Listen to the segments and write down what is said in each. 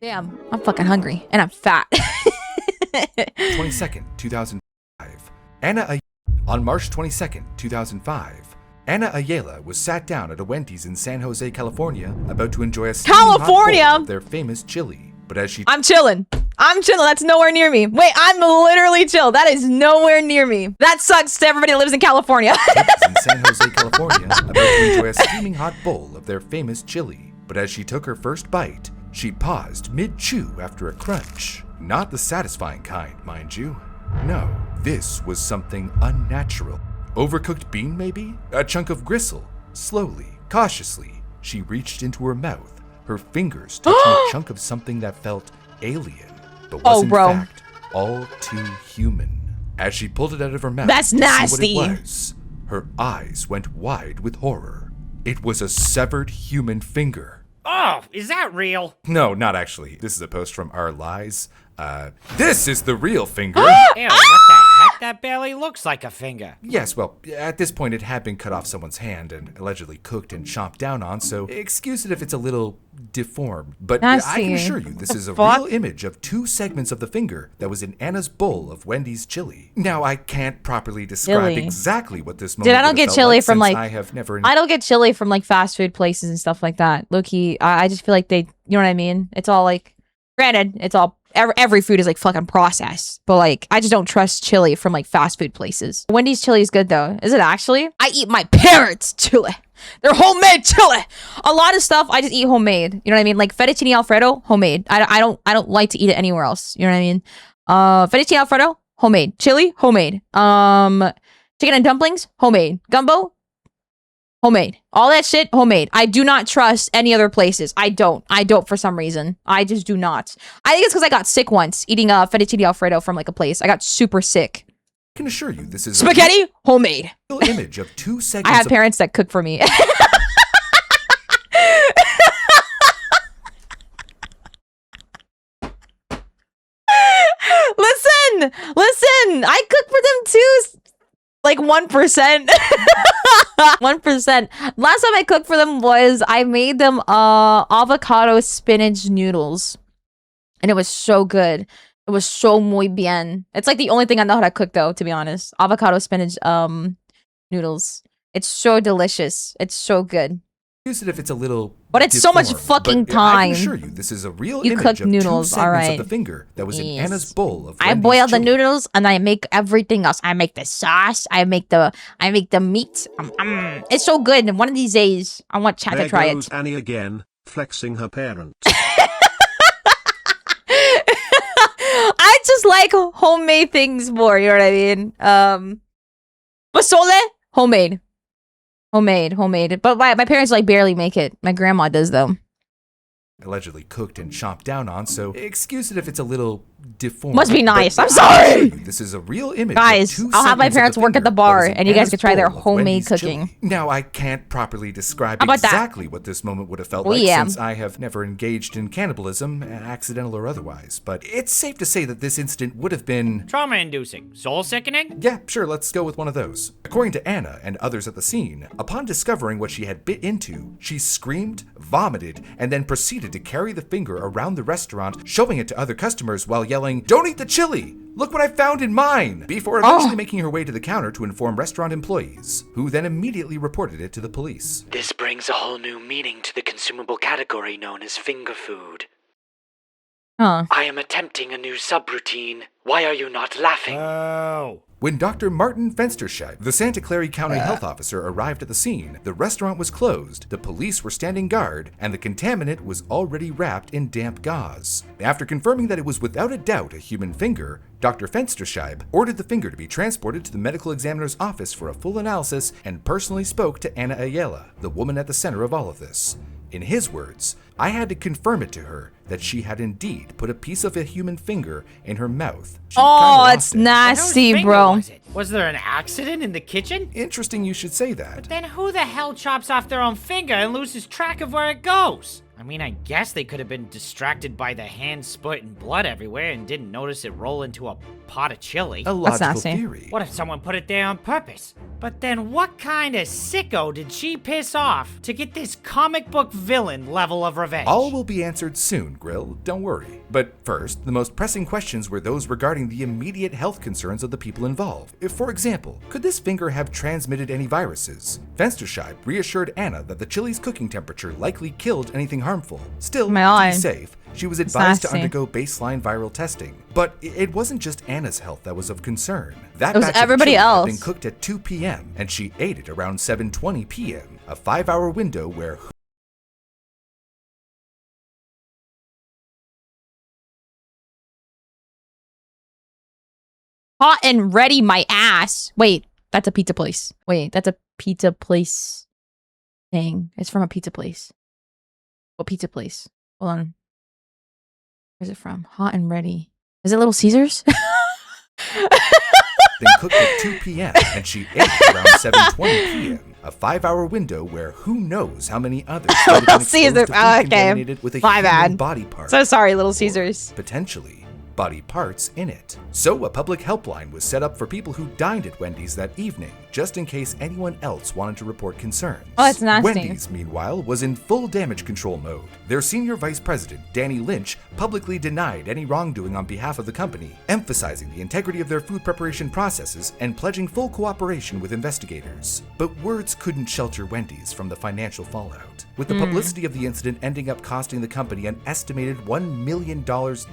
Damn, I'm fucking hungry and I'm fat. 22nd, 2005. On March 22nd, 2005, Anna Ayala was sat down at a Wendy's in San Jose, California, about to enjoy a steaming hot bowl of their famous chili. But as she— I'm chilling. That's nowhere near me. Wait, I'm literally chill. That is nowhere near me. That sucks to everybody that lives in California. in San Jose, California, about to enjoy a steaming hot bowl of their famous chili. But as she took her first bite, she paused mid-chew after a crunch. Not the satisfying kind, mind you. No, this was something unnatural. Overcooked bean, maybe? A chunk of gristle. Slowly, cautiously, she reached into her mouth, her fingers touching a chunk of something that felt alien, but was in fact all too human. As she pulled it out of her mouth, that's nasty. See what it was, her eyes went wide with horror. It was a severed human finger. Oh, is that real? No, not actually. This is a post from Our Lies. This is the real finger. Ew, what the heck? That barely looks like a finger. Yes, well, at this point it had been cut off someone's hand and allegedly cooked and chomped down on, so excuse it if it's a little deformed. But I can assure you, this is a real image of 2 segments of the finger that was in Anna's bowl of Wendy's chili. Now, I can't properly describe exactly what this moment Dude, I don't get chili from like, I don't get chili from like fast food places and stuff like that. Low-key, I just feel like they, you know what I mean? It's all like, granted, it's all, every food is like fucking processed, but like I just don't trust chili from like fast food places. Wendy's chili is good though. Is it actually? I eat my parents' chili. They're homemade chili. A lot of stuff I just eat homemade. You know what I mean? Like fettuccine alfredo, homemade. I don't like to eat it anywhere else. You know what I mean? Fettuccine alfredo, homemade. Chili, homemade. Chicken and dumplings, homemade. Gumbo, homemade. All that shit, homemade. I do not trust any other places. I don't for some reason. I just do not. I think it's because I got sick once eating fettuccine alfredo from like a place. I got super sick. I can assure you this is spaghetti, homemade. Image of 2 seconds. I have parents that cook for me. Listen. I cook for them too. Like 1%. 1%. Last time I cooked for them was I made them avocado spinach noodles. And it was so good. It was so muy bien. It's like the only thing I know how to cook though, to be honest. Avocado spinach noodles. It's so delicious. It's so good. Use it if it's a little but it's so much fucking time. I can assure you this is a real you image cook of noodles, 2 segments all right. of the finger that was in Anna's bowl of I Wendy's boil the chili. noodles and I make everything else. I make the sauce. I make the meat. It's so good. And one of these days, I want Chad to try it. Annie again, flexing her parents. I just like homemade things more. You know what I mean? Pozole, homemade. But my parents like barely make it. My grandma does though. Allegedly cooked and chomped down on, so excuse it if it's a little deformed. Must be nice. I'm sorry. This is a real image. Guys, I'll have my parents work at the bar and you guys can try their homemade cooking. Chili. Now, I can't properly describe exactly what this moment would have felt like since I have never engaged in cannibalism, accidental or otherwise, but it's safe to say that this incident would have been trauma-inducing, soul-sickening? Yeah, sure, let's go with one of those. According to Anna and others at the scene, upon discovering what she had bit into, she screamed, vomited, and then proceeded to carry the finger around the restaurant, showing it to other customers while yelling, "Don't eat the chili! Look what I found in mine!" Before eventually making her way to the counter to inform restaurant employees, who then immediately reported it to the police. This brings a whole new meaning to the consumable category known as finger food. I am attempting a new subroutine. Why are you not laughing? Oh. When Dr. Martin Fensterscheid, the Santa Clara County health officer, arrived at the scene, the restaurant was closed, the police were standing guard, and the contaminant was already wrapped in damp gauze. After confirming that it was without a doubt a human finger, Dr. Fensterscheid ordered the finger to be transported to the medical examiner's office for a full analysis and personally spoke to Anna Ayala, the woman at the center of all of this. In his words, "I had to confirm it to her that she had indeed put a piece of a human finger in her mouth." It's nasty, bro. Was there an accident in the kitchen? Interesting you should say that. But then who the hell chops off their own finger and loses track of where it goes? I mean, I guess they could have been distracted by the hand split and blood everywhere and didn't notice it roll into a pot of chili. A logical nasty. theory. What if someone put it there on purpose? But then what kind of sicko did she piss off to get this comic book villain level of revenge? All will be answered soon, Grill, don't worry. But first, the most pressing questions were those regarding the immediate health concerns of the people involved. If, for example, could this finger have transmitted any viruses? Fensterscheid reassured Anna that the chili's cooking temperature likely killed anything harmful. Still, My to eye. be safe, she was advised to nasty. undergo baseline viral testing. But it wasn't just Anna's health that was of concern. That It was batch of everybody chili had else. been cooked at 2 p.m. and she ate it around 7:20 p.m., a 5-hour window where Hot and ready, my ass. Wait, that's a pizza place. Wait, that's a pizza place thing. It's from a pizza place. What pizza place? Hold on. Where's it from? Hot and ready. Is it Little Caesars? then cooked at 2 p.m. and she ate it around 7:20 p.m. A 5-hour window where who knows how many others might have been Little Caesars. exposed to food Oh, okay. contaminated with a My human bad. body part. So sorry, Little or Caesars. potentially body parts in it. So a public helpline was set up for people who dined at Wendy's that evening, just in case anyone else wanted to report concerns. Oh, that's nasty. Wendy's, meanwhile, was in full damage control mode. Their senior vice president, Danny Lynch, publicly denied any wrongdoing on behalf of the company, emphasizing the integrity of their food preparation processes and pledging full cooperation with investigators. But words couldn't shelter Wendy's from the financial fallout, with the publicity of the incident ending up costing the company an estimated $1 million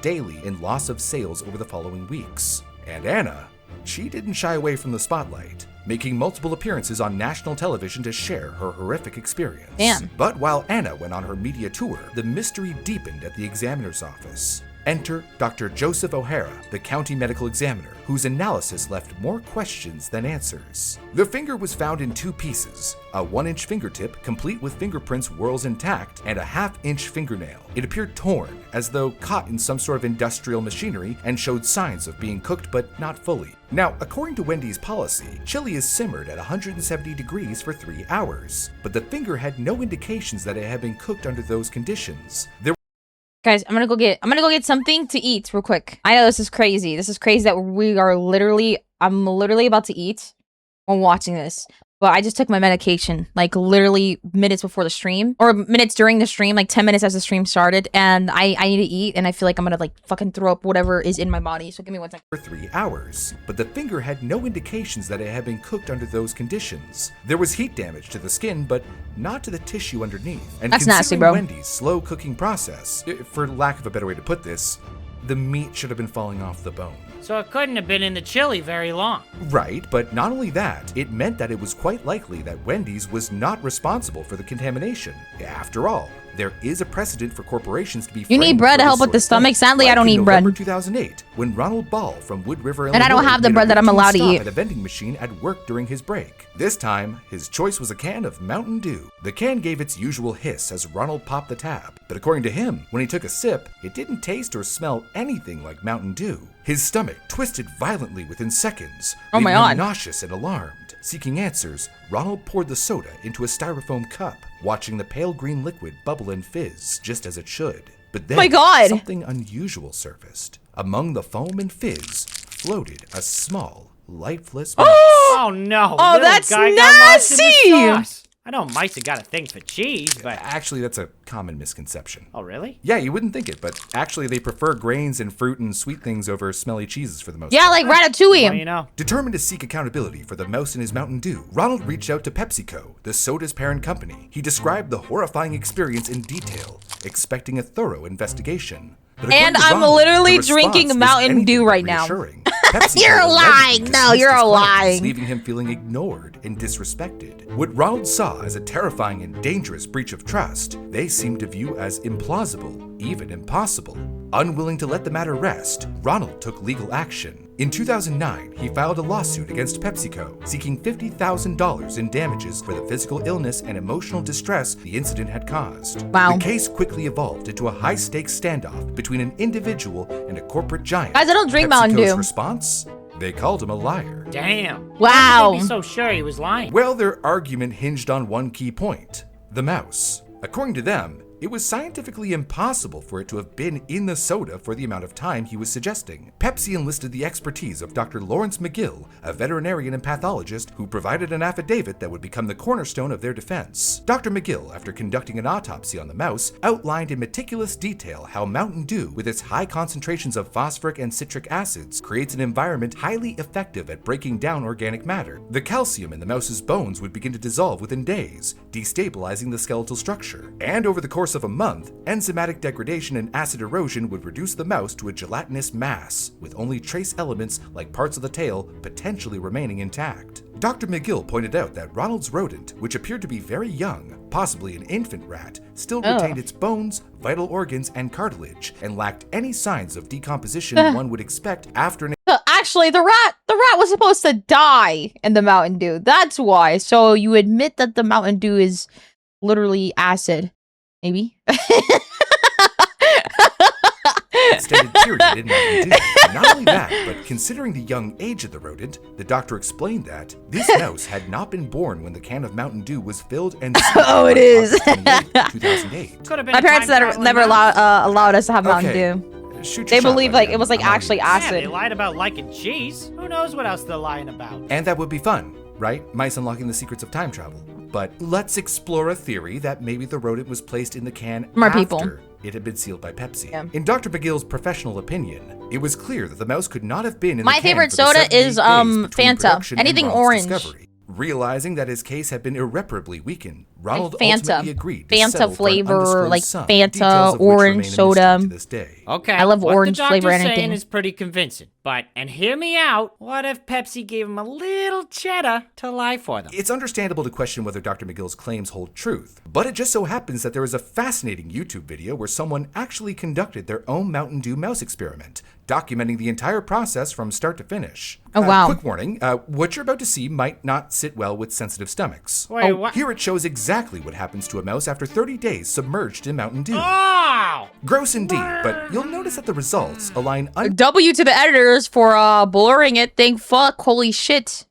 daily in loss of sales over the following weeks. And Anna, she didn't shy away from the spotlight, making multiple appearances on national television to share her horrific experience. Damn. But while Anna went on her media tour, the mystery deepened at the examiner's office. Enter Dr. Joseph O'Hara, the county medical examiner, whose analysis left more questions than answers. The finger was found in 2 pieces, a 1-inch fingertip complete with fingerprints whorls intact, and a 1/2-inch fingernail. It appeared torn, as though caught in some sort of industrial machinery, and showed signs of being cooked but not fully. Now, according to Wendy's policy, chili is simmered at 170 degrees for 3 hours, but the finger had no indications that it had been cooked under those conditions. Guys, I'm gonna go get something to eat real quick. I know this is crazy. This is crazy that I'm literally about to eat while watching this. But I just took my medication, like literally minutes before the stream, or minutes during the stream, like 10 minutes as the stream started, and I need to eat, and I feel like I'm gonna like fucking throw up whatever is in my body. So give me 1 second. For 3 hours, but the finger had no indications that it had been cooked under those conditions. There was heat damage to the skin, but not to the tissue underneath. And That's nasty, considering bro. Wendy's slow cooking process, for lack of a better way to put this, the meat should have been falling off the bone. So it couldn't have been in the chili very long. Right, but not only that, it meant that it was quite likely that Wendy's was not responsible for the contamination. After all, there is a precedent for corporations to be You need framed bread for to help this with sort the of stomach? thing. Sadly, I Like don't in eat bread. November 2008, when Ronald Ball from Wood River, And I don't Illinois, have the made a bread that I'm routine allowed to stop eat. at a vending machine at work during his break. This time, his choice was a can of Mountain Dew. The can gave its usual hiss as Ronald popped the tab, but according to him, when he took a sip, it didn't taste or smell anything like Mountain Dew. His stomach twisted violently within seconds, Oh my leaving him God. nauseous and alarmed. Seeking answers, Ronald poured the soda into a styrofoam cup, watching the pale green liquid bubble and fizz, just as it should. But then, My God. something unusual surfaced. Among the foam and fizz floated a small, lifeless mouse. Oh no! Oh, little that's guy got lost in the nasty! sauce. I know mice have got a thing for cheese, but Actually, that's a common misconception. oh really? Yeah, you wouldn't think it, but actually they prefer grains and fruit and sweet things over smelly cheeses for the most Yeah, part. like Ratatouille. Well, you know. Determined to seek accountability for the mouse in his Mountain Dew, Ronald reached out to PepsiCo, the soda's parent company. He described the horrifying experience in detail, expecting a thorough investigation. But according And to I'm Ronald, literally the response drinking was Mountain anything Dew but right now. reassuring. PepsiCo You're allegedly lying. No, dismissed you're his claims, lying. leaving him feeling ignored and disrespected. What Ronald saw as a terrifying and dangerous breach of trust, they seemed to view as implausible, even impossible. Unwilling to let the matter rest, Ronald took legal action. In 2009, he filed a lawsuit against PepsiCo, seeking $50,000 in damages for the physical illness and emotional distress the incident had caused. Wow. The case quickly evolved into a high-stakes standoff between an individual and a corporate giant. Guys, I don't drink Mountain PepsiCo's Dew. response? They called him a liar. Damn. Wow. How could they be so sure he was lying? Well, their argument hinged on one key point: the mouse. According to them, It was scientifically impossible for it to have been in the soda for the amount of time he was suggesting. Pepsi enlisted the expertise of Dr. Lawrence McGill, a veterinarian and pathologist who provided an affidavit that would become the cornerstone of their defense. Dr. McGill, after conducting an autopsy on the mouse, outlined in meticulous detail how Mountain Dew, with its high concentrations of phosphoric and citric acids, creates an environment highly effective at breaking down organic matter. The calcium in the mouse's bones would begin to dissolve within days, destabilizing the skeletal structure. And over the course of a month, enzymatic degradation and acid erosion would reduce the mouse to a gelatinous mass, with only trace elements like parts of the tail potentially remaining intact. Dr. McGill pointed out that Ronald's rodent, which appeared to be very young, possibly an infant rat, still retained its bones, vital organs, and cartilage, and lacked any signs of decomposition one would expect after an Actually, the rat was supposed to die in the Mountain Dew. That's why. So you admit that the Mountain Dew is literally acid. Maybe. extended period in Mountain Dew. Not only that, but considering the young age of the rodent, the doctor explained that this mouse had not been born when the can of Mountain Dew was filled and sealed on it is. August 28th, 2008. My parents never allowed us to have Mountain Dew. Shoot They your shot, believe buddy. like it was like I'm all actually ears. Yeah, acid. they lied about liking cheese. Who knows what else they're lying about? And that would be fun, right? Mice unlocking the secrets of time travel. But let's explore a theory that maybe the rodent was placed in the can More after people. it had been sealed by Pepsi. Yeah. In Dr. McGill's professional opinion, it was clear that the mouse could not have been in My the can favorite for the soda 78 is, days between Fanta. production and Anything Ronald's orange. discovery. Realizing that his case had been irreparably weakened, Ronald Fanta. ultimately agreed to Fanta settle for an flavor, undisclosed like sum, Fanta, details of which orange remain a mystery soda. to this day. Okay, I love what orange the flavor doctor's anything. saying is pretty convincing. But, and hear me out, what if Pepsi gave him a little cheddar to lie for them? It's understandable to question whether Dr. McGill's claims hold truth, but it just so happens that there is a fascinating YouTube video where someone actually conducted their own Mountain Dew mouse experiment, documenting the entire process from start to finish. Oh, wow. Quick warning, what you're about to see might not sit well with sensitive stomachs. Wait, what? Here it shows exactly what happens to a mouse after 30 days submerged in Mountain Dew. Oh! Gross indeed, but you'll notice that the results align W to the editors for blurring it. Thank fuck. Holy shit.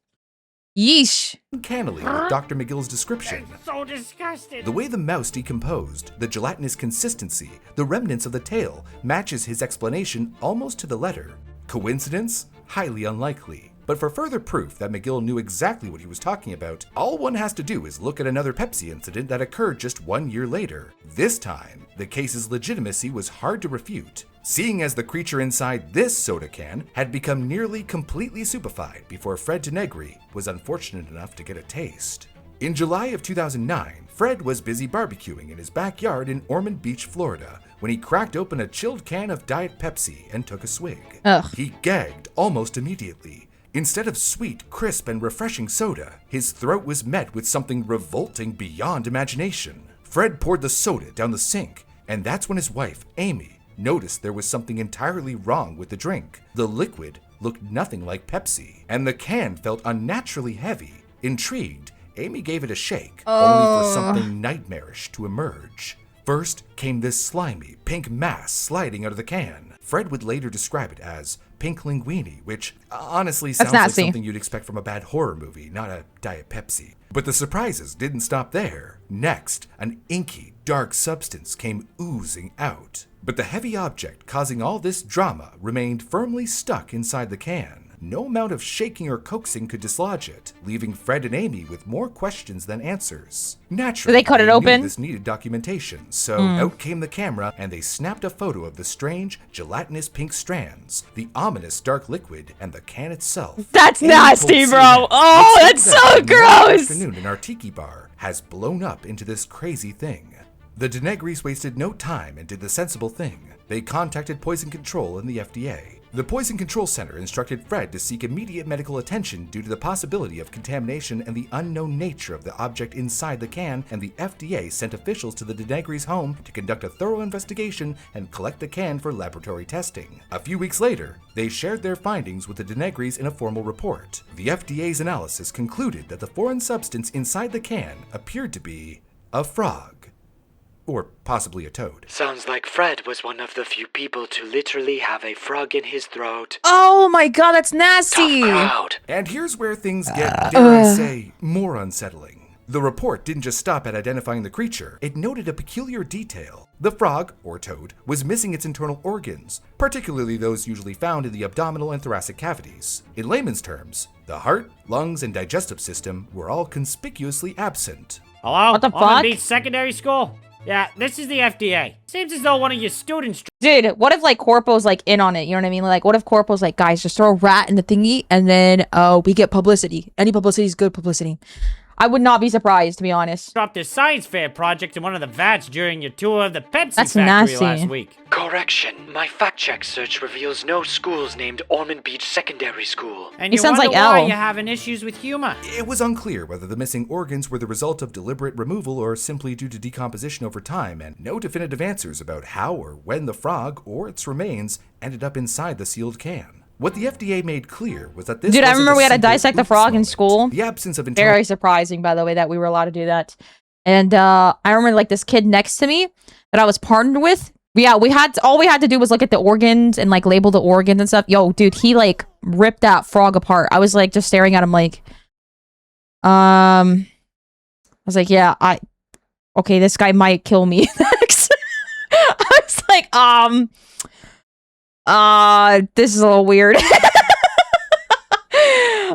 Yeesh. uncannily with Dr. McGill's description. So disgusted. The way the mouse decomposed, the gelatinous consistency, the remnants of the tail, matches his explanation almost to the letter. Coincidence? Highly unlikely. But for further proof that McGill knew exactly what he was talking about, all one has to do is look at another Pepsi incident that occurred just 1 year later. This time, the case's legitimacy was hard to refute, seeing as the creature inside this soda can had become nearly completely stupefied before Fred Denegri was unfortunate enough to get a taste. In July of 2009, Fred was busy barbecuing in his backyard in Ormond Beach, Florida, when he cracked open a chilled can of Diet Pepsi and took a swig. Ugh. He gagged almost immediately. Instead of sweet, crisp, and refreshing soda, his throat was met with something revolting beyond imagination. Fred poured the soda down the sink, and that's when his wife, Amy, noticed there was something entirely wrong with the drink. The liquid looked nothing like Pepsi, and the can felt unnaturally heavy. Intrigued, Amy gave it a shake, only for something nightmarish to emerge. First came this slimy, pink mass sliding out of the can. Fred would later describe it as pink linguine, which honestly sounds like nasty. something you'd expect from a bad horror movie, not a Diet Pepsi. But the surprises didn't stop there. Next, an inky, dark substance came oozing out. But the heavy object causing all this drama remained firmly stuck inside the can. No amount of shaking or coaxing could dislodge it, leaving Fred and Amy with more questions than answers. Naturally, Did they cut it knew open? this needed documentation, so out came the camera and they snapped a photo of the strange, gelatinous pink strands, the ominous dark liquid, and the can itself. That's Amy nasty, told bro. CNN, Oh, "Let's that's say so that the middle of the gross." afternoon in our tiki bar has blown up into this crazy thing." The Denegris wasted no time and did the sensible thing. They contacted Poison Control and the FDA. The Poison Control Center instructed Fred to seek immediate medical attention due to the possibility of contamination and the unknown nature of the object inside the can, and the FDA sent officials to the Denegris' home to conduct a thorough investigation and collect the can for laboratory testing. A few weeks later, they shared their findings with the Denegris in a formal report. The FDA's analysis concluded that the foreign substance inside the can appeared to be a frog. Or possibly a toad. Sounds like Fred was one of the few people to literally have a frog in his throat. Oh my god, that's nasty. Tough crowd. And here's where things get, dare I say, more unsettling. The report didn't just stop at identifying the creature, it noted a peculiar detail. The frog, or toad, was missing its internal organs, particularly those usually found in the abdominal and thoracic cavities. In layman's terms, the heart, lungs, and digestive system were all conspicuously absent. Hello? What the Almond fuck? Beach Secondary School? Yeah, this is the FDA. Seems as though one of your students... Dude, what if like Corpo's like in on it? You know what I mean? Like, what if Corpo's like, guys, just throw a rat in the thingy and then we get publicity. Any publicity is good publicity. I would not be surprised, to be honest. dropped a science fair project in one of the vats during your tour of the Pepsi That's factory nasty. last week. Correction. My fact check search reveals no schools named Ormond Beach Secondary School. And He you sounds wonder like why L. you're having issues with humor. It was unclear whether the missing organs were the result of deliberate removal or simply due to decomposition over time, and no definitive answers about how or when the frog or its remains ended up inside the sealed can. What the FDA made clear was that this Dude, I wasn't remember a we had to simple dissect the oops frog in moment. school. The absence of internal Very surprising, by the way, that we were allowed to do that. And I remember like this kid next to me that I was partnered with. Yeah, all we had to do was look at the organs and like label the organs and stuff. Yo, dude, he like ripped that frog apart. I was like just staring at him like, I was like, yeah, okay, this guy might kill me next. I was like, this is a little weird.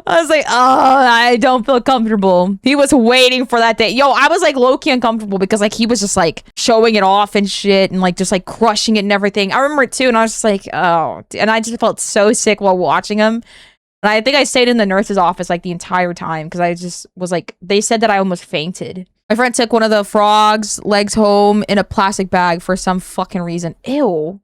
I was like, oh, I don't feel comfortable. He was waiting for that day. Yo, I was like low-key uncomfortable because like he was just like showing it off and shit and like just like crushing it and everything. I remember it too, and I was just like, oh, and I just felt so sick while watching him. And I think I stayed in the nurse's office like the entire time because I just was like, they said that I almost fainted. My friend took one of the frog's legs home in a plastic bag for some fucking reason. Ew.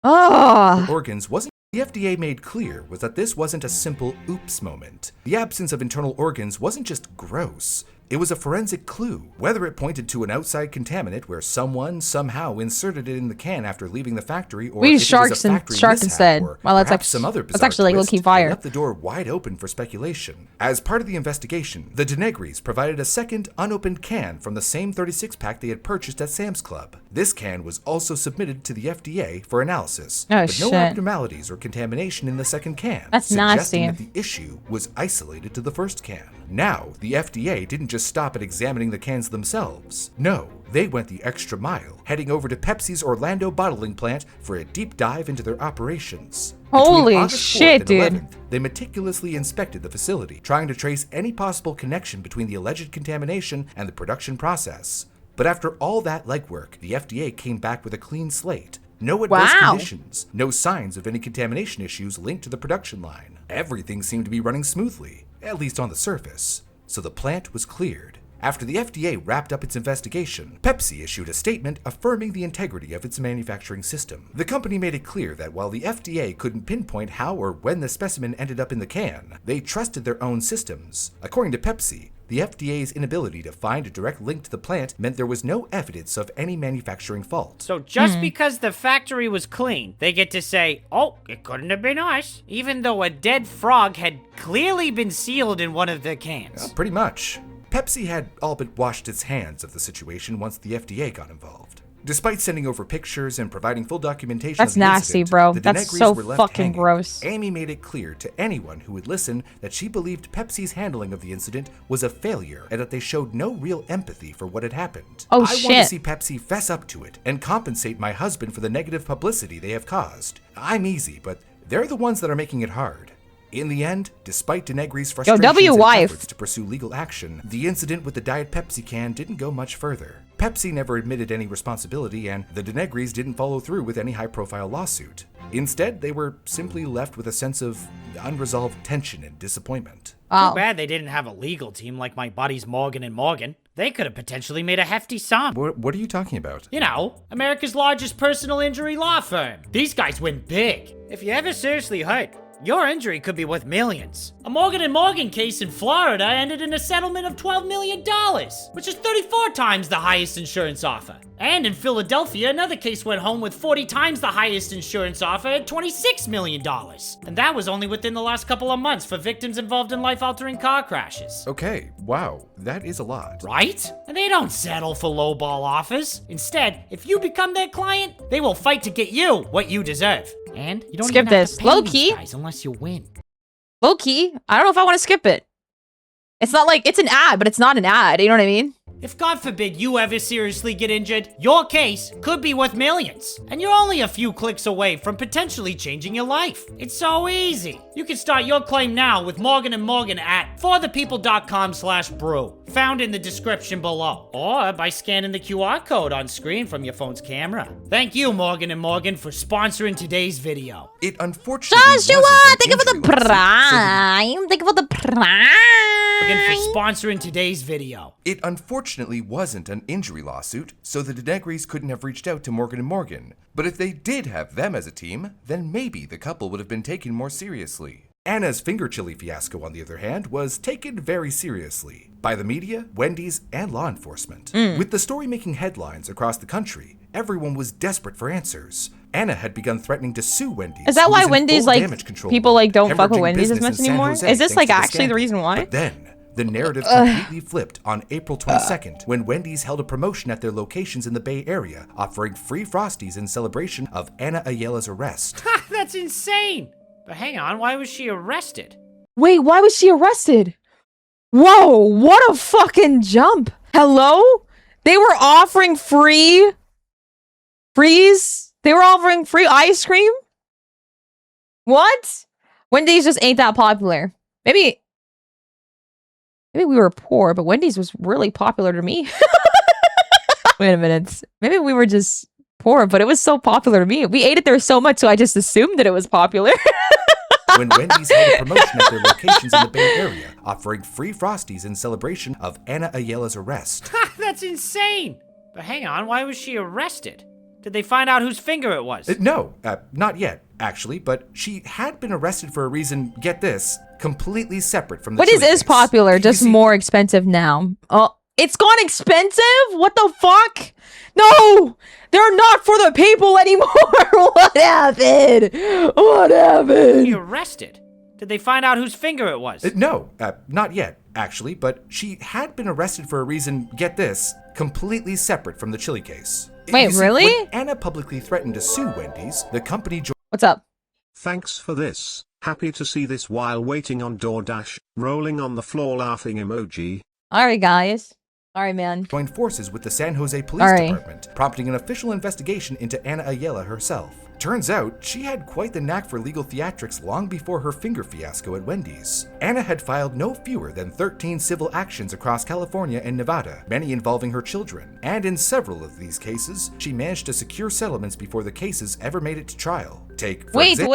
Oh. organs wasn't. The FDA made clear was that this wasn't a simple oops moment. The absence of internal organs wasn't just gross. It was a forensic clue, whether it pointed to an outside contaminant where someone somehow inserted it in the can after leaving the factory, or We if used it sharks was a and factory shark mishap, instead. or Well, that's perhaps like some other that's bizarre actually like twist, low-key fire. they left the door wide open for speculation. As part of the investigation, the Denegris provided a second unopened can from the same 36-pack they had purchased at Sam's Club. This can was also submitted to the FDA for analysis, Oh, but no shit. abnormalities or contamination in the second can, That's suggesting nasty. that the issue was isolated to the first can. Now, the FDA didn't just stop at examining the cans themselves. No, they went the extra mile, heading over to Pepsi's Orlando bottling plant for a deep dive into their operations. Between Holy August 4th shit, and dude. 11th, they meticulously inspected the facility, trying to trace any possible connection between the alleged contamination and the production process. But after all that legwork, the FDA came back with a clean slate. No adverse Wow. conditions, no signs of any contamination issues linked to the production line. Everything seemed to be running smoothly, at least on the surface. So the plant was cleared. After the FDA wrapped up its investigation, Pepsi issued a statement affirming the integrity of its manufacturing system. The company made it clear that while the FDA couldn't pinpoint how or when the specimen ended up in the can, they trusted their own systems. According to Pepsi, the FDA's inability to find a direct link to the plant meant there was no evidence of any manufacturing fault. So just because the factory was clean, they get to say, oh, it couldn't have been us, even though a dead frog had clearly been sealed in one of the cans. Pretty much. Pepsi had all but washed its hands of the situation once the FDA got involved. Despite sending over pictures and providing full documentation That's of the nasty, incident, bro. the That's Denegris so were left fucking hanging. gross. Amy made it clear to anyone who would listen that she believed Pepsi's handling of the incident was a failure and that they showed no real empathy for what had happened. Oh, I want to shit. see Pepsi fess up to it and compensate my husband for the negative publicity they have caused. I'm easy, but they're the ones that are making it hard. In the end, despite Denegri's frustrations W and wife. efforts to pursue legal action, the incident with the Diet Pepsi can didn't go much further. Pepsi never admitted any responsibility, and the Denegris didn't follow through with any high-profile lawsuit. Instead, they were simply left with a sense of unresolved tension and disappointment. Too bad they didn't have a legal team like my buddies Morgan and Morgan. They could have potentially made a hefty sum. What are you talking about? You know, America's largest personal injury law firm. These guys win big. If you ever seriously hurt, your injury could be worth millions. A Morgan & Morgan case in Florida ended in a settlement of $12 million, which is 34 times the highest insurance offer. And in Philadelphia, another case went home with 40 times the highest insurance offer at $26 million. And that was only within the last couple of months for victims involved in life-altering car crashes. Okay, wow, that is a lot. Right? And they don't settle for lowball offers. Instead, if you become their client, they will fight to get you what you deserve. And you don't Skip even have this. to pay Low these key. guys unless you win. Low key, I don't know if I want to skip it. It's not like it's an ad, but it's not an ad. You know what I mean? If God forbid you ever seriously get injured, your case could be worth millions. And you're only a few clicks away from potentially changing your life. It's so easy. You can start your claim now with Morgan & Morgan at forthepeople.com/brew, found in the description below, or by scanning the QR code on screen from your phone's camera. Thank you, Morgan & Morgan, for sponsoring today's video. It unfortunately Joshua, wasn't thank you for the an injury lawsuit, prime. Thank you for the prime. Morgan for sponsoring today's video. It unfortunately wasn't an injury lawsuit, so the Denegris couldn't have reached out to Morgan & Morgan. But if they did have them as a team, then maybe the couple would have been taken more seriously. Anna's finger chili fiasco, on the other hand, was taken very seriously by the media, Wendy's, and law enforcement. With the story making headlines across the country, everyone was desperate for answers. Anna had begun threatening to sue Wendy's. Is that who why was in Wendy's, full like, damage control people, like, don't mode, fuck with hemorrhaging Wendy's as business much in San anymore? Jose Is this, thanks like, to the actually the scandal. reason why? But then, the narrative completely flipped on April 22nd when Wendy's held a promotion at their locations in the Bay Area, offering free Frosties in celebration of Anna Ayala's arrest. Ha! That's insane! But hang on, why was she arrested? Wait, why was she arrested? Whoa, what a fucking jump. Hello? They were offering free They were offering free ice cream? What? Wendy's just ain't that popular. Maybe we were poor, but Wendy's was really popular to me. Wait a minute. Maybe we were just poor, but it was so popular to me. We ate it there so much, so I just assumed that it was popular. When Wendy's held a promotion at their locations in the Bay Area, offering free Frosties in celebration of Anna Ayala's arrest. Ha! That's insane! But hang on, why was she arrested? Did they find out whose finger it was? No, not yet, actually, but she had been arrested for a reason, get this, completely separate from the Wendy's chili is case. popular, You just see- more expensive now. Oh, it's gone expensive? What the fuck? No! They're not for the people anymore! What happened? What happened? She arrested? Did they find out whose finger it was? No, not yet, actually, but she had been arrested for a reason, get this, completely separate from the chili case. Wait, You see, really? When Anna publicly threatened to sue Wendy's, the company joined What's up? Thanks for this. Happy to see this while waiting on DoorDash. Rolling on the floor laughing emoji. Alright, guys. Alright, man. forces with the San Jose Police Alright. Department, prompting an official investigation into Anna Ayala herself. Turns out, she had quite the knack for legal theatrics long before her finger fiasco at Wendy's. Anna had filed no fewer than 13 civil actions across California and Nevada, many involving her children. And in several of these cases, she managed to secure settlements before the cases ever made it to trial. Take, for Wait. example,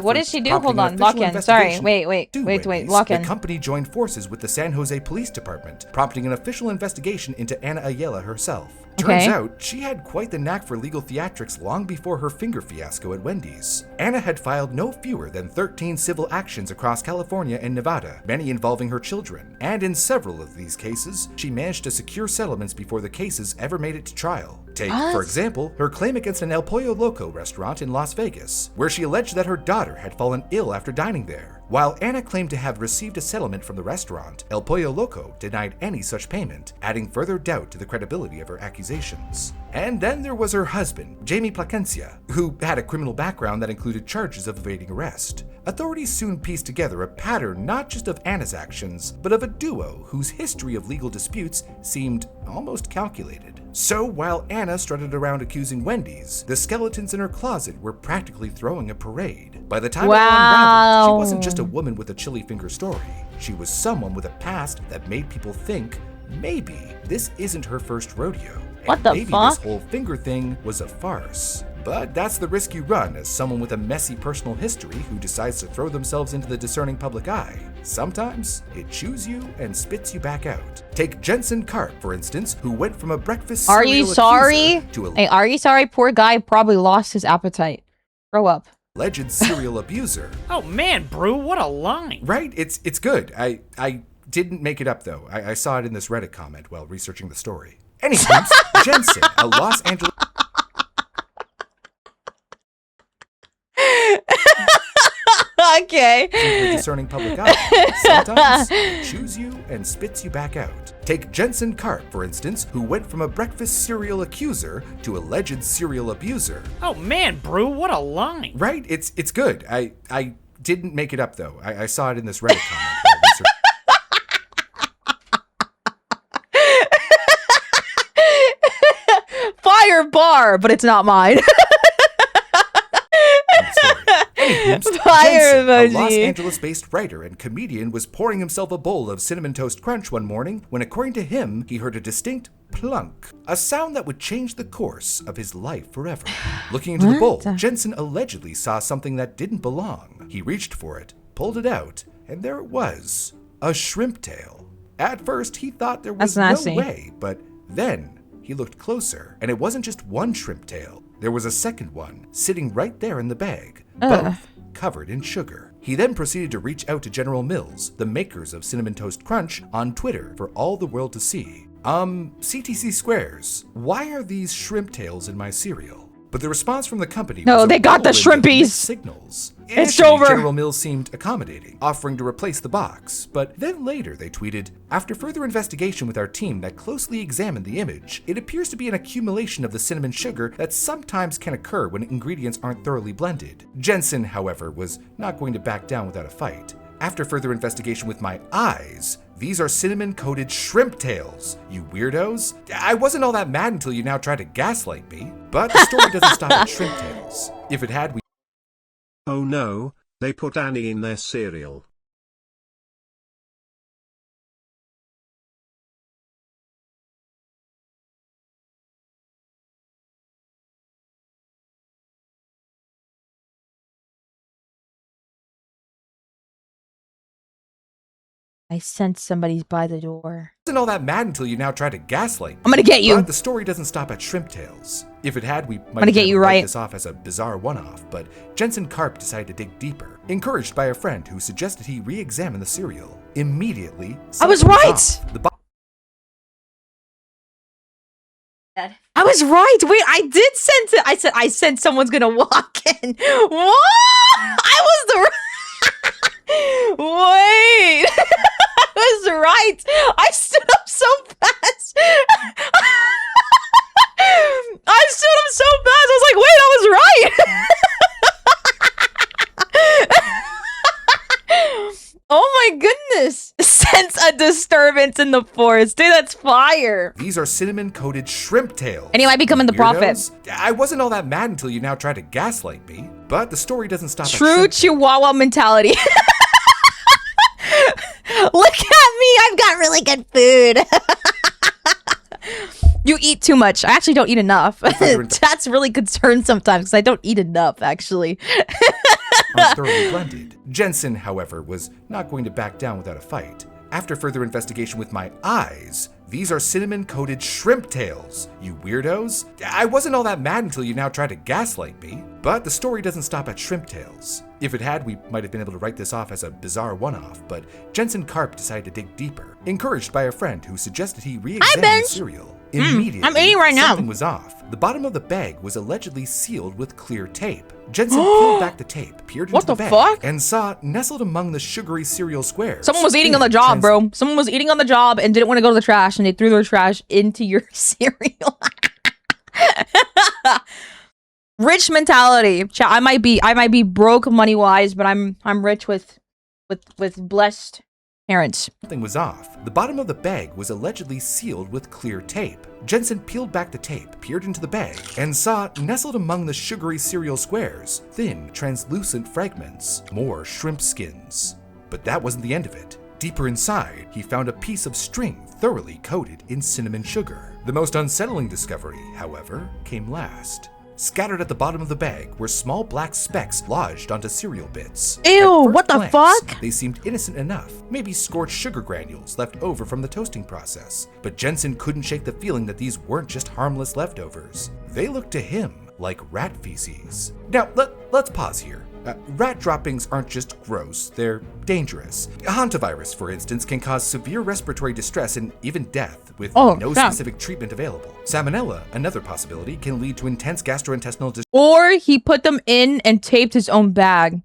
What did she do? Hold on. Lock in. Sorry. Wait. Lock in. The company joined forces with the San Jose Police Department, prompting an official investigation into Anna Ayala herself. Turns Okay. out, she had quite the knack for legal theatrics long before her finger fiasco at Wendy's. Anna had filed no fewer than 13 civil actions across California and Nevada, many involving her children. And in several of these cases, she managed to secure settlements before the cases ever made it to trial. Take, for example, her claim against an El Pollo Loco restaurant in Las Vegas, where she alleged that her daughter had fallen ill after dining there. While Anna claimed to have received a settlement from the restaurant, El Pollo Loco denied any such payment, adding further doubt to the credibility of her accusations. And then there was her husband, Jamie Placencia, who had a criminal background that included charges of evading arrest. Authorities soon pieced together a pattern not just of Anna's actions, but of a duo whose history of legal disputes seemed almost calculated. So while Anna strutted around accusing Wendy's, the skeletons in her closet were practically throwing a parade. By the time it all unraveled, she wasn't just a woman with a chili finger story. She was someone with a past that made people think maybe this isn't her first rodeo. What and the maybe fuck? this whole finger thing was a farce. But that's the risk you run as someone with a messy personal history who decides to throw themselves into the discerning public eye. Sometimes it chews you and spits you back out. Take Jensen Karp, for instance, who went from a breakfast Are cereal you sorry? accuser to a Hey, are you sorry? Poor guy probably lost his appetite. Grow up. alleged serial abuser. Oh man, Brew, what a line. Right? It's good. I didn't make it up though. I saw it in this Reddit comment while researching the story. Anyway, Jensen, a Los Angeles Okay. the discerning public eye. Sometimes it chews you and spits you back out. Take Jensen Karp, for instance, who went from a breakfast cereal accuser to alleged serial abuser. Oh man, Brew, what a line. Right? It's good. I didn't make it up though. I saw it in this Reddit comment while researching. fire bar, but it's not mine. Fire Jensen, a Los emoji. Angeles-based writer and comedian, was pouring himself a bowl of Cinnamon Toast Crunch one morning when, according to him, he heard a distinct plunk, a sound that would change the course of his life forever. Looking into the bowl, Jensen allegedly saw something that didn't belong. He reached for it, pulled it out, and there it was, a shrimp tail. At first, he thought there was no way, but then he looked closer, and it wasn't just one shrimp tail. There was a second one, sitting right there in the bag, both covered in sugar. He then proceeded to reach out to General Mills, the makers of Cinnamon Toast Crunch, on Twitter for all the world to see. CTC Squares, why are these shrimp tails in my cereal? But the response from the company was they got the shrimpies. Signals. It's Initially, over. General Mills seemed accommodating, offering to replace the box. But then later they tweeted, after further investigation with our team that closely examined the image, it appears to be an accumulation of the cinnamon sugar that sometimes can occur when ingredients aren't thoroughly blended. Jensen, however, was not going to back down without a fight. After further investigation with my eyes, these are cinnamon-coated shrimp tails, you weirdos. I wasn't all that mad until you now try to gaslight me. But the story doesn't stop at shrimp tails. If it had, we... Oh no, they put Annie in their cereal. I sense somebody's by the door. wasn't all that mad until you now try to gaslight me. I'm gonna get you. But the story doesn't stop at shrimp tails. If it had, we might gonna get you write right. this off as a bizarre one-off, but Jensen Karp decided to dig deeper, encouraged by a friend who suggested he re-examine the cereal. Immediately, I was something right! off. I was right. Wait, I did sense it. I said someone's gonna walk in. What? I was the wait. I was right. I stood up so fast. I stood up so fast. I was like, wait, I was right. Oh my goodness. Sense a disturbance in the forest. Dude, that's fire. These are cinnamon-coated shrimp tails. And he might be becoming the prophet. Weirdos. I wasn't all that mad until you now try to gaslight me. But the story doesn't stop at True shrimp Chihuahua mentality. Look at me. I've got really good food. You eat too much. I actually don't eat enough. That's really concerned sometimes because I don't eat enough, actually. are thoroughly blended. Jensen, however, was not going to back down without a fight. After further investigation with my eyes, these are cinnamon-coated shrimp tails, you weirdos. I wasn't all that mad until you now try to gaslight me. But the story doesn't stop at shrimp tails. If it had, we might have been able to write this off as a bizarre one-off, but Jensen Karp decided to dig deeper, encouraged by a friend who suggested he re-examine the cereal. Immediately, I'm eating right now. something was off. The bottom of the bag was allegedly sealed with clear tape. Jensen peeled back the tape, peered into What the the bag, fuck? and saw nestled among the sugary cereal squares. Someone was eating on the job, bro. Someone was eating on the job and didn't want to go to the trash, and they threw their trash into your cereal. Rich mentality. I might be broke money wise, but I'm rich with blessed parents. Something was off. The bottom of the bag was allegedly sealed with clear tape. Jensen peeled back the tape, peered into the bag, and saw nestled among the sugary cereal squares, thin, translucent fragments, more shrimp skins. But that wasn't the end of it. Deeper inside, he found a piece of string thoroughly coated in cinnamon sugar. The most unsettling discovery, however, came last. Scattered at the bottom of the bag were small black specks lodged onto cereal bits. Ew, At first what the glance, fuck? They seemed innocent enough, maybe scorched sugar granules left over from the toasting process. But Jensen couldn't shake the feeling that these weren't just harmless leftovers. They looked to him like rat feces. Now, let's pause here. Rat droppings aren't just gross, they're dangerous. Hantavirus, for instance, can cause severe respiratory distress and even death, with no specific treatment available. Salmonella, another possibility, can lead to intense gastrointestinal distress. Or he put them in and taped his own bag.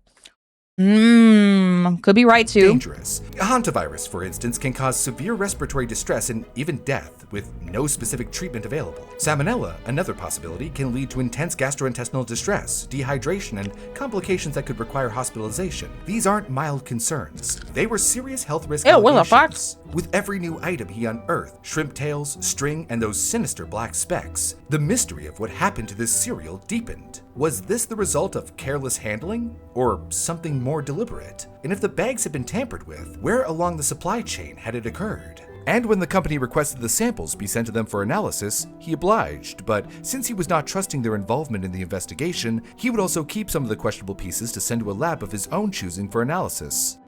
Could be right too. Dangerous. Hantavirus, for instance, can cause severe respiratory distress and even death with no specific treatment available. Salmonella, another possibility, can lead to intense gastrointestinal distress, dehydration, and complications that could require hospitalization. These aren't mild concerns. They were serious health risk allegations. With every new item he unearthed, shrimp tails, string, and those sinister black specks, the mystery of what happened to this cereal deepened. Was this the result of careless handling, or something more deliberate? And if the bags had been tampered with, where along the supply chain had it occurred? And when the company requested the samples be sent to them for analysis, he obliged, but since he was not trusting their involvement in the investigation, he would also keep some of the questionable pieces to send to a lab of his own choosing for analysis.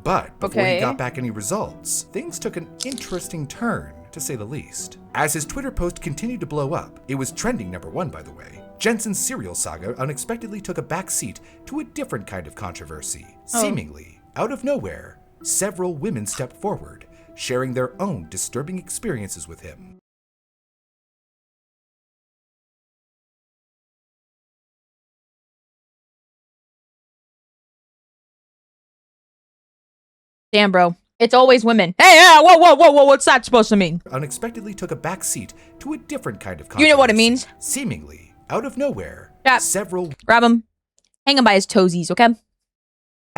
But before he got back any results, things took an interesting turn, to say the least. As his Twitter post continued to blow up, it was trending #1, by the way. Jensen's cereal saga unexpectedly took a backseat to a different kind of controversy. Seemingly, out of nowhere, several women stepped forward, sharing their own disturbing experiences with him. Damn, bro. It's always women. Hey, yeah, whoa, what's that supposed to mean? Unexpectedly took a backseat to a different kind of controversy. You know what it means? Seemingly, out of nowhere, several... Grab him. Hang him by his toesies, okay?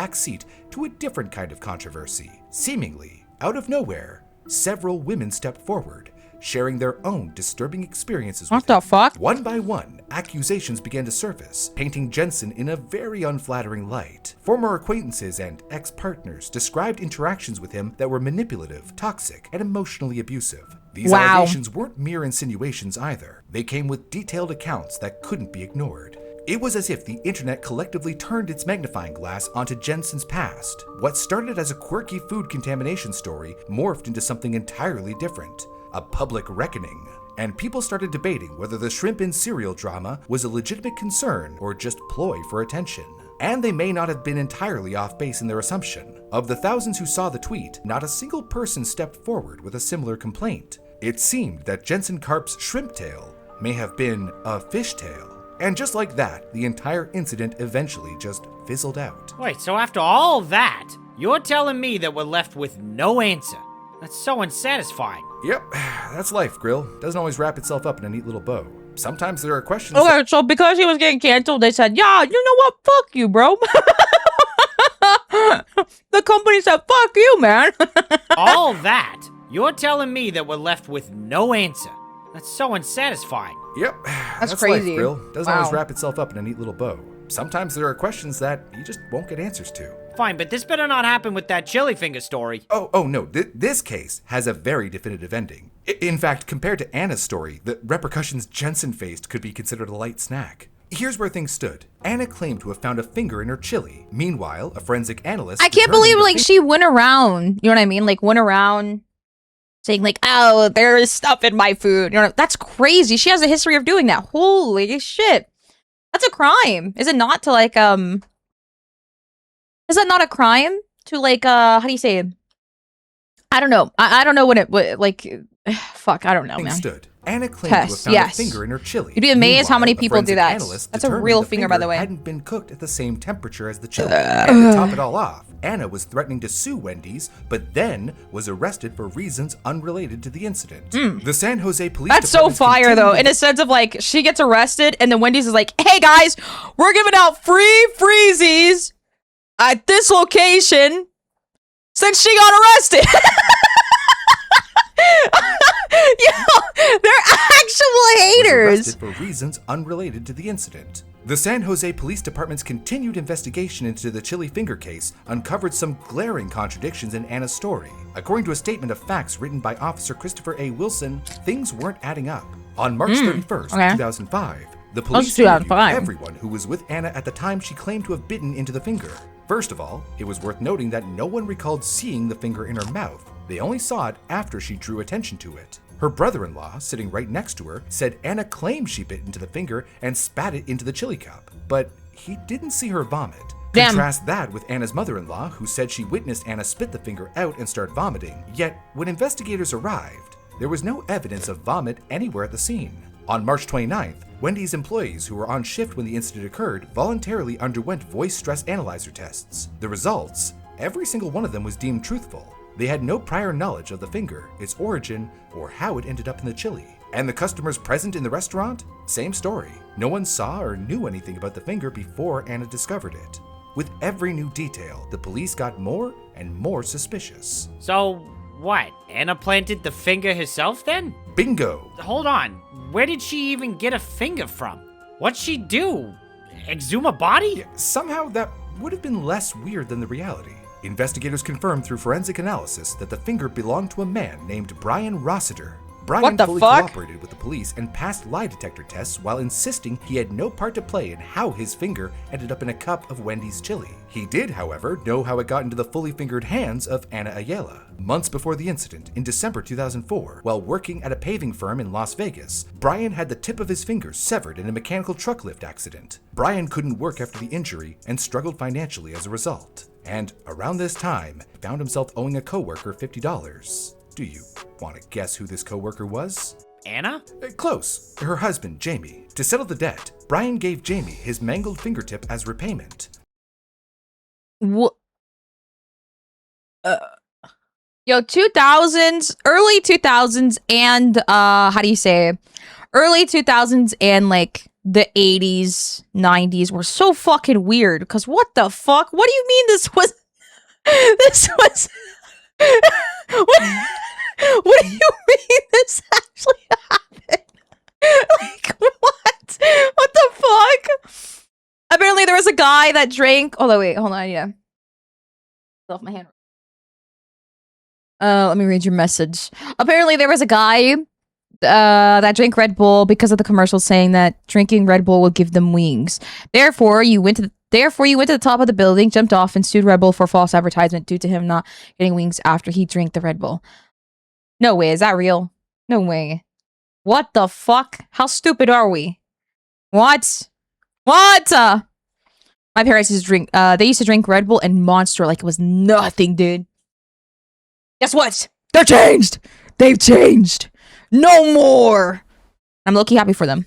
Backseat to a different kind of controversy. Seemingly, out of nowhere, several women stepped forward, sharing their own disturbing experiences with him. What the fuck? One by one, accusations began to surface, painting Jensen in a very unflattering light. Former acquaintances and ex-partners described interactions with him that were manipulative, toxic, and emotionally abusive. These allegations weren't mere insinuations either. They came with detailed accounts that couldn't be ignored. It was as if the internet collectively turned its magnifying glass onto Jensen's past. What started as a quirky food contamination story morphed into something entirely different. A public reckoning. And people started debating whether the shrimp in cereal drama was a legitimate concern or just ploy for attention. And they may not have been entirely off base in their assumption. Of the thousands who saw the tweet, not a single person stepped forward with a similar complaint. It seemed that Jensen Karp's shrimp tail may have been a fish tail. And just like that, the entire incident eventually just fizzled out. Wait, so after all that, you're telling me that we're left with no answer? That's so unsatisfying. Yep, that's life, Grill. Doesn't always wrap itself up in a neat little bow. Sometimes there are questions. Okay, so because he was getting canceled, they said, yeah, you know what? Fuck you, bro. The company said, fuck you, man. All that? You're telling me that we're left with no answer? That's so unsatisfying. Yep, that's crazy. Life, Grill. Doesn't always wrap itself up in a neat little bow. Sometimes there are questions that you just won't get answers to. Fine, but this better not happen with that chili finger story. Oh no, this case has a very definitive ending. In fact, compared to Anna's story, the repercussions Jensen faced could be considered a light snack. Here's where things stood. Anna claimed to have found a finger in her chili. Meanwhile, a forensic analyst... I can't believe, like, she went around, you know what I mean? Like, went around saying, like, oh, there is stuff in my food. You know, that's crazy. She has a history of doing that. Holy shit. That's a crime. Is it not to, like, is that not a crime to, like, how do you say it? I don't know. I don't know what like, fuck, I don't know, man. Stood. Anna claimed to have found a finger in her chili. You'd be amazed how many people do that. That's a real finger, by the way. Hadn't been cooked at the same temperature as the chili. And to top it all off, Anna was threatening to sue Wendy's, but then was arrested for reasons unrelated to the incident. The San Jose Police That's so fire, though, in a sense of, like, she gets arrested, and then Wendy's is like, hey, guys, we're giving out free freezies at this location since she got arrested. Yo, they're actual haters. Was arrested for reasons unrelated to the incident. The San Jose Police Department's continued investigation into the chili finger case uncovered some glaring contradictions in Anna's story. According to a statement of facts written by Officer Christopher A. Wilson, things weren't adding up. On March 31st, 2005, the police interviewed everyone who was with Anna at the time she claimed to have bitten into the finger. First of all, it was worth noting that no one recalled seeing the finger in her mouth. They only saw it after she drew attention to it. Her brother-in-law, sitting right next to her, said Anna claimed she bit into the finger and spat it into the chili cup, but he didn't see her vomit. Damn. Contrast that with Anna's mother-in-law, who said she witnessed Anna spit the finger out and start vomiting. Yet, when investigators arrived, there was no evidence of vomit anywhere at the scene. On March 29th, Wendy's employees who were on shift when the incident occurred voluntarily underwent voice stress analyzer tests. The results every single one of them was deemed truthful. They had no prior knowledge of the finger, its origin, or how it ended up in the chili. And the customers present in the restaurant? Same story. No one saw or knew anything about the finger before Anna discovered it. With every new detail, the police got more and more suspicious. So, what? Anna planted the finger herself then? Bingo! Hold on. Where did she even get a finger from? What'd she do? Exhume a body? Yeah, somehow that would have been less weird than the reality. Investigators confirmed through forensic analysis that the finger belonged to a man named Brian Rossiter. Brian What the fully fuck? cooperated with the police and passed lie detector tests while insisting he had no part to play in how his finger ended up in a cup of Wendy's chili. He did, however, know how it got into the fully fingered hands of Anna Ayala. Months before the incident, in December 2004, while working at a paving firm in Las Vegas, Brian had the tip of his finger severed in a mechanical truck lift accident. Brian couldn't work after the injury and struggled financially as a result. And around this time, found himself owing a coworker $50. Do you want to guess who this coworker was? Anna? Close. Her husband, Jamie. To settle the debt, Brian gave Jamie his mangled fingertip as repayment. What? Yo, 2000s, early 2000s, and how do you say? Early 2000s and like the 80s, 90s were so fucking weird. Because what the fuck? What do you mean this was? This was. What do you mean this actually happened? Like, what? What the fuck? Apparently there was a guy that drank... Hold on, wait, hold on, yeah. Off my hand. Let me read your message. Apparently there was a guy that drank Red Bull because of the commercial saying that drinking Red Bull will give them wings. Therefore, you went to the top of the building, jumped off, and sued Red Bull for false advertisement due to him not getting wings after he drank the Red Bull. No way, is that real? No way. What the fuck? How stupid are we? What? What? My parents used to drink, they used to drink Red Bull and Monster like it was nothing, dude. Guess what? They're changed! They've changed! No more! I'm low-key happy for them.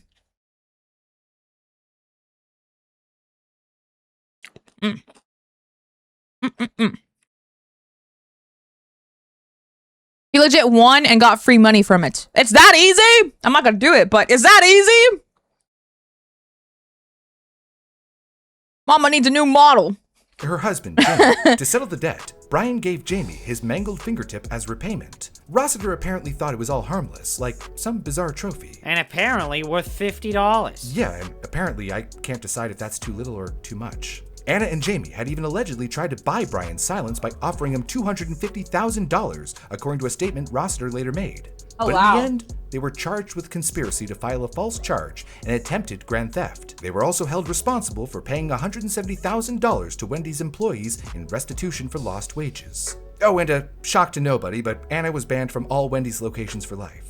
He legit won and got free money from it. It's that easy? I'm not gonna do it, but is that easy? Mama needs a new model. Her husband, Jamie. To settle the debt, Brian gave Jamie his mangled fingertip as repayment. Rossiter apparently thought it was all harmless, like some bizarre trophy. And apparently worth $50. Yeah, and apparently I can't decide if that's too little or too much. Anna and Jamie had even allegedly tried to buy Brian's silence by offering him $250,000, according to a statement Rossiter later made. Oh, but wow. in the end, they were charged with conspiracy to file a false charge and attempted grand theft. They were also held responsible for paying $170,000 to Wendy's employees in restitution for lost wages. Oh, and a shock to nobody, but Anna was banned from all Wendy's locations for life.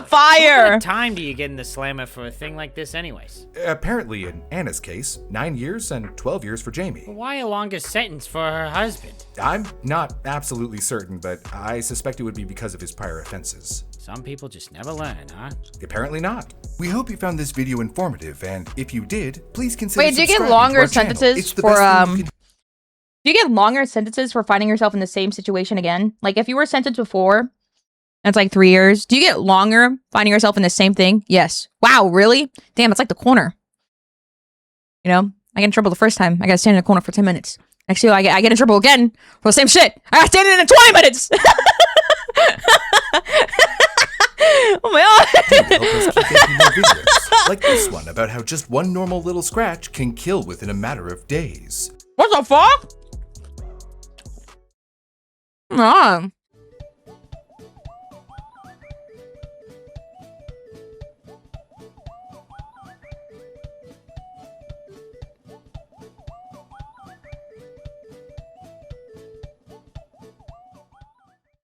Fire! What kind of time do you get in the slammer for a thing like this anyways? Apparently, in Anna's case, 9 years and 12 years for Jamie. Why a longer sentence for her husband? I'm not absolutely certain, but I suspect it would be because of his prior offenses. Some people just never learn, huh? Apparently not. We hope you found this video informative, and if you did, please consider Wait, do you get subscribing to longer our channel. sentences It's the for, best thing you can do you get longer sentences for finding yourself in the same situation again? Like, if you were sentenced before, that's like 3 years. Do you get longer finding yourself in the same thing? Yes. Wow, really? Damn, it's like the corner. You know? I get in trouble the first time. I gotta stand in a corner for 10 minutes. Next year, I get in trouble again for the same shit. I gotta stand in it in 20 minutes! Oh my god! help us keep making more videos, like this one about how just one normal little scratch can kill within a matter of days. What the fuck? Come on.